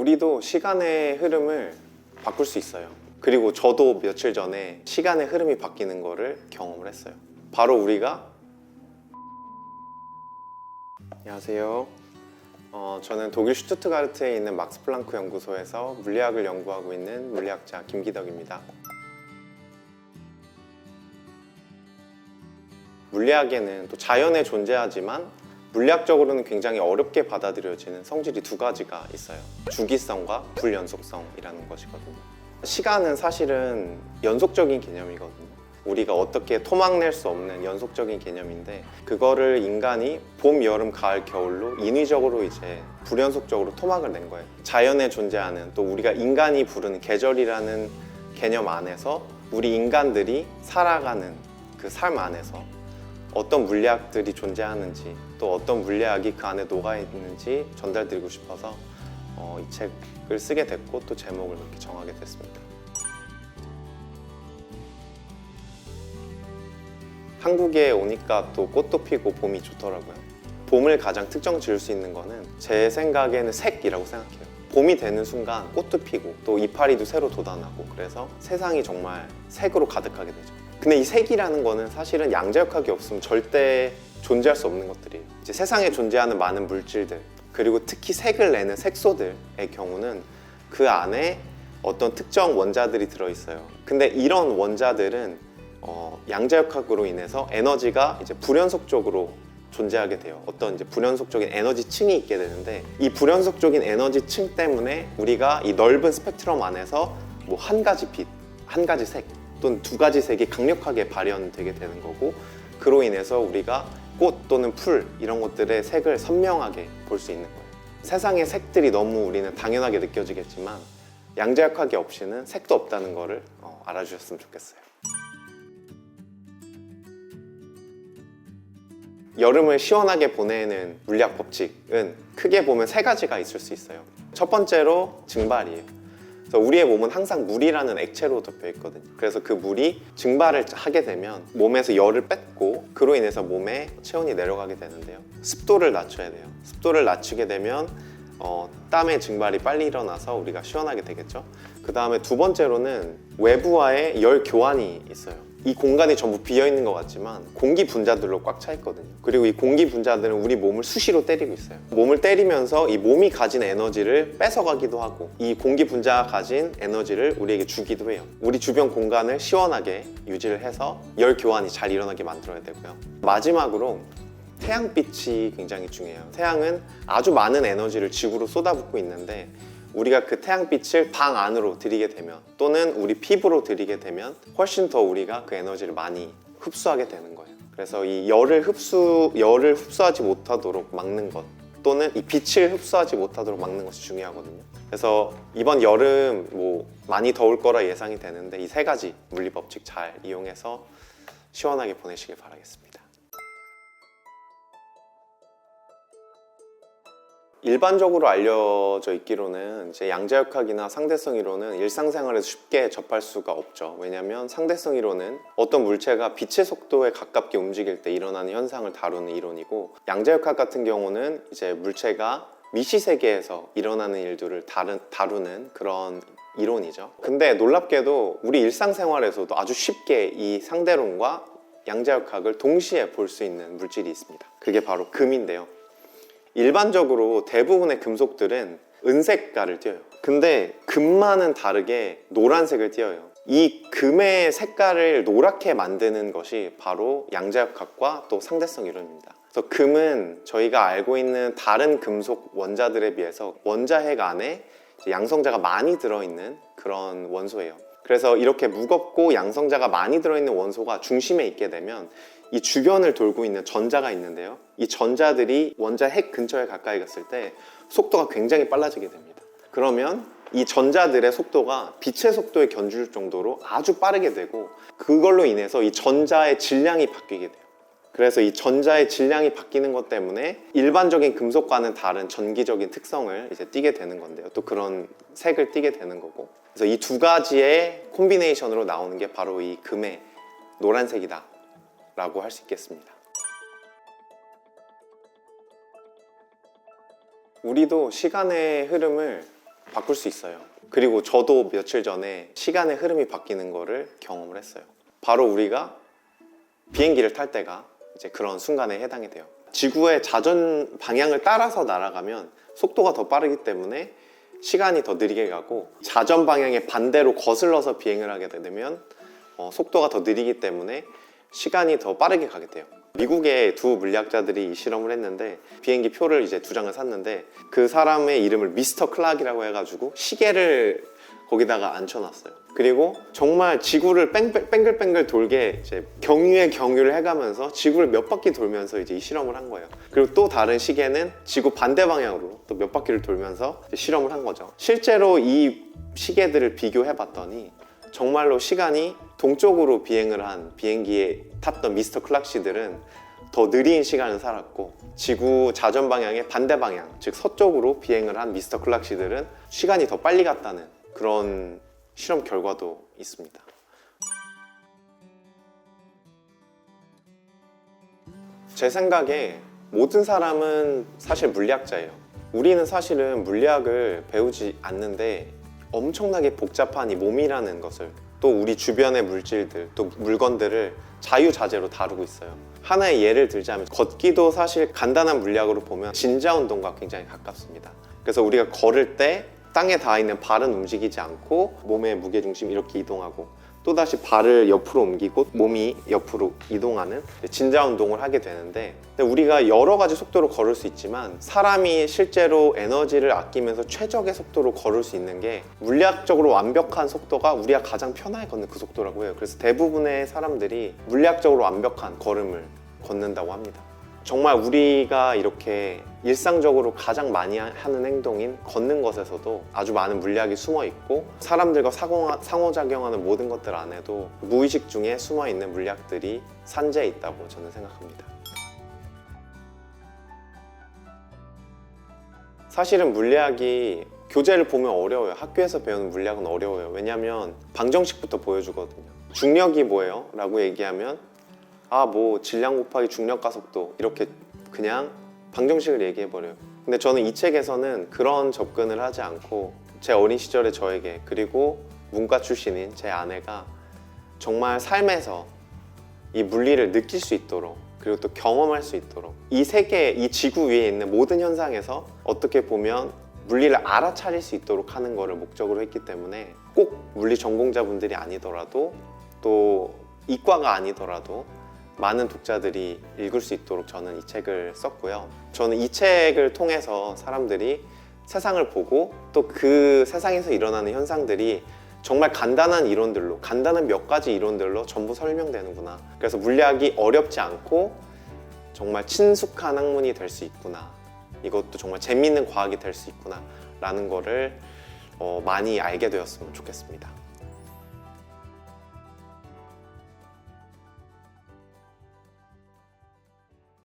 우리도 시간의 흐름을 바꿀 수 있어요. 그리고 저도 며칠 전에 시간의 흐름이 바뀌는 거를 경험을 했어요. 바로 우리가 안녕하세요. 저는 독일 슈투트가르트에 있는 막스 플랑크 연구소에서 물리학을 연구하고 있는 물리학자 김기덕입니다. 물리학에는 또 자연에 존재하지만 물리학적으로는 굉장히 어렵게 받아들여지는 성질이 두 가지가 있어요. 주기성과 불연속성이라는 것이거든요. 시간은 사실은 연속적인 개념이거든요. 우리가 어떻게 토막낼 수 없는 연속적인 개념인데, 그거를 인간이 봄, 여름, 가을, 겨울로 인위적으로 이제 불연속적으로 토막을 낸 거예요. 자연에 존재하는, 또 우리가 인간이 부르는 계절이라는 개념 안에서 우리 인간들이 살아가는 그 삶 안에서 어떤 물리학들이 존재하는지, 또 어떤 물리학이 그 안에 녹아있는지 전달드리고 싶어서 이 책을 쓰게 됐고, 또 제목을 그렇게 정하게 됐습니다. 한국에 오니까 또 꽃도 피고 봄이 좋더라고요. 봄을 가장 특정 지을 수 있는 거는 제 생각에는 색이라고 생각해요. 봄이 되는 순간 꽃도 피고 또 이파리도 새로 돋아나고, 그래서 세상이 정말 색으로 가득하게 되죠. 근데 이 색이라는 거는 사실은 양자역학이 없으면 절대 존재할 수 없는 것들이에요. 이제 세상에 존재하는 많은 물질들, 그리고 특히 색을 내는 색소들의 경우는 그 안에 어떤 특정 원자들이 들어있어요. 근데 이런 원자들은 양자역학으로 인해서 에너지가 이제 불연속적으로 존재하게 돼요. 어떤 이제 불연속적인 에너지 층이 있게 되는데, 이 불연속적인 에너지 층 때문에 우리가 이 넓은 스펙트럼 안에서 뭐 한 가지 빛, 한 가지 색 또는 두 가지 색이 강력하게 발현되게 되는 거고, 그로 인해서 우리가 꽃 또는 풀 이런 것들의 색을 선명하게 볼 수 있는 거예요. 세상의 색들이 너무 우리는 당연하게 느껴지겠지만 양자역학이 없이는 색도 없다는 거를 알아주셨으면 좋겠어요. 여름을 시원하게 보내는 물리학 법칙은 크게 보면 세 가지가 있을 수 있어요. 첫 번째로 증발이에요. 그래서 우리의 몸은 항상 물이라는 액체로 덮여 있거든요. 그래서 그 물이 증발을 하게 되면 몸에서 열을 뺏고, 그로 인해서 몸에 체온이 내려가게 되는데요. 습도를 낮춰야 돼요. 습도를 낮추게 되면 땀의 증발이 빨리 일어나서 우리가 시원하게 되겠죠. 그 다음에 두 번째로는 외부와의 열 교환이 있어요. 이 공간이 전부 비어있는 것 같지만 공기 분자들로 꽉 차 있거든요. 그리고 이 공기 분자들은 우리 몸을 수시로 때리고 있어요. 몸을 때리면서 이 몸이 가진 에너지를 뺏어가기도 하고, 이 공기 분자가 가진 에너지를 우리에게 주기도 해요. 우리 주변 공간을 시원하게 유지를 해서 열 교환이 잘 일어나게 만들어야 되고요. 마지막으로 태양빛이 굉장히 중요해요. 태양은 아주 많은 에너지를 지구로 쏟아붓고 있는데, 우리가 그 태양빛을 방 안으로 들이게 되면, 또는 우리 피부로 들이게 되면 훨씬 더 우리가 그 에너지를 많이 흡수하게 되는 거예요. 그래서 이 열을 흡수하지 못하도록 막는 것, 또는 이 빛을 흡수하지 못하도록 막는 것이 중요하거든요. 그래서 이번 여름 많이 더울 거라 예상이 되는데, 이 세 가지 물리 법칙 잘 이용해서 시원하게 보내시길 바라겠습니다. 일반적으로 알려져 있기로는 이제 양자역학이나 상대성 이론은 일상생활에서 쉽게 접할 수가 없죠. 왜냐하면 상대성 이론은 어떤 물체가 빛의 속도에 가깝게 움직일 때 일어나는 현상을 다루는 이론이고, 양자역학 같은 경우는 이제 물체가 미시세계에서 일어나는 일들을 다루는 그런 이론이죠. 근데 놀랍게도 우리 일상생활에서도 아주 쉽게 이 상대론과 양자역학을 동시에 볼 수 있는 물질이 있습니다. 그게 바로 금인데요. 일반적으로 대부분의 금속들은 은색깔을 띄어요. 근데 금만은 다르게 노란색을 띄어요. 이 금의 색깔을 노랗게 만드는 것이 바로 양자역학과 또 상대성 이론입니다. 그래서 금은 저희가 알고 있는 다른 금속 원자들에 비해서 원자핵 안에 양성자가 많이 들어있는 그런 원소예요. 그래서 이렇게 무겁고 양성자가 많이 들어있는 원소가 중심에 있게 되면 이 주변을 돌고 있는 전자가 있는데요, 이 전자들이 원자 핵 근처에 가까이 갔을 때 속도가 굉장히 빨라지게 됩니다. 그러면 이 전자들의 속도가 빛의 속도에 견줄 정도로 아주 빠르게 되고, 그걸로 인해서 이 전자의 질량이 바뀌게 돼요. 그래서 이 전자의 질량이 바뀌는 것 때문에 일반적인 금속과는 다른 전기적인 특성을 이제 띠게 되는 건데요, 또 그런 색을 띠게 되는 거고, 그래서 이 두 가지의 콤비네이션으로 나오는 게 바로 이 금의 노란색이다 라고 할 수 있겠습니다. 우리도 시간의 흐름을 바꿀 수 있어요. 그리고 저도 며칠 전에 시간의 흐름이 바뀌는 거를 경험을 했어요. 바로 우리가 비행기를 탈 때가 이제 그런 순간에 해당이 돼요. 지구의 자전 방향을 따라서 날아가면 속도가 더 빠르기 때문에 시간이 더 느리게 가고, 자전 방향의 반대로 거슬러서 비행을 하게 되면 속도가 더 느리기 때문에 시간이 더 빠르게 가게 돼요. 미국의 두 물리학자들이 이 실험을 했는데, 비행기 표를 이제 2장을 샀는데 그 사람의 이름을 미스터 클락이라고 해가지고 시계를 거기다가 앉혀놨어요. 그리고 정말 지구를 뺑글뺑글 돌게 이제 경유에 경유를 해가면서 지구를 몇 바퀴 돌면서 이제 이 실험을 한 거예요. 그리고 또 다른 시계는 지구 반대 방향으로 또 몇 바퀴를 돌면서 이제 실험을 한 거죠. 실제로 이 시계들을 비교해 봤더니 정말로 시간이 동쪽으로 비행을 한 비행기에 탔던 미스터 클락 씨들은 더 느린 시간을 살았고, 지구 자전 방향의 반대 방향, 즉 서쪽으로 비행을 한 미스터 클락 씨들은 시간이 더 빨리 갔다는 그런 실험 결과도 있습니다. 제 생각에 모든 사람은 사실 물리학자예요. 우리는 사실은 물리학을 배우지 않는데 엄청나게 복잡한 이 몸이라는 것을, 또 우리 주변의 물질들, 또 물건들을 자유자재로 다루고 있어요. 하나의 예를 들자면 걷기도 사실 간단한 물리학으로 보면 진자운동과 굉장히 가깝습니다. 그래서 우리가 걸을 때 땅에 닿아 있는 발은 움직이지 않고 몸의 무게중심이 이렇게 이동하고, 또다시 발을 옆으로 옮기고 몸이 옆으로 이동하는 진자운동을 하게 되는데, 우리가 여러 가지 속도로 걸을 수 있지만 사람이 실제로 에너지를 아끼면서 최적의 속도로 걸을 수 있는 게 물리학적으로 완벽한 속도가 우리가 가장 편하게 걷는 그 속도라고 해요. 그래서 대부분의 사람들이 물리학적으로 완벽한 걸음을 걷는다고 합니다. 정말 우리가 이렇게 일상적으로 가장 많이 하는 행동인 걷는 것에서도 아주 많은 물리학이 숨어 있고, 사람들과 상호작용하는 모든 것들 안에도 무의식 중에 숨어 있는 물리학들이 산재해 있다고 저는 생각합니다. 사실은 물리학이 교재를 보면 어려워요. 학교에서 배우는 물리학은 어려워요. 왜냐하면 방정식부터 보여주거든요. 중력이 뭐예요? 라고 얘기하면 뭐 질량 곱하기 중력 가속도, 이렇게 그냥 방정식을 얘기해버려요. 근데 저는 이 책에서는 그런 접근을 하지 않고 제 어린 시절의 저에게, 그리고 문과 출신인 제 아내가 정말 삶에서 이 물리를 느낄 수 있도록, 그리고 또 경험할 수 있도록, 이 세계, 이 지구 위에 있는 모든 현상에서 어떻게 보면 물리를 알아차릴 수 있도록 하는 것을 목적으로 했기 때문에, 꼭 물리 전공자분들이 아니더라도 또 이과가 아니더라도 많은 독자들이 읽을 수 있도록 저는 이 책을 썼고요. 저는 이 책을 통해서 사람들이 세상을 보고, 또 그 세상에서 일어나는 현상들이 정말 간단한 이론들로, 간단한 몇 가지 이론들로 전부 설명되는구나. 그래서 물리학이 어렵지 않고 정말 친숙한 학문이 될 수 있구나. 이것도 정말 재미있는 과학이 될 수 있구나 라는 거를 많이 알게 되었으면 좋겠습니다.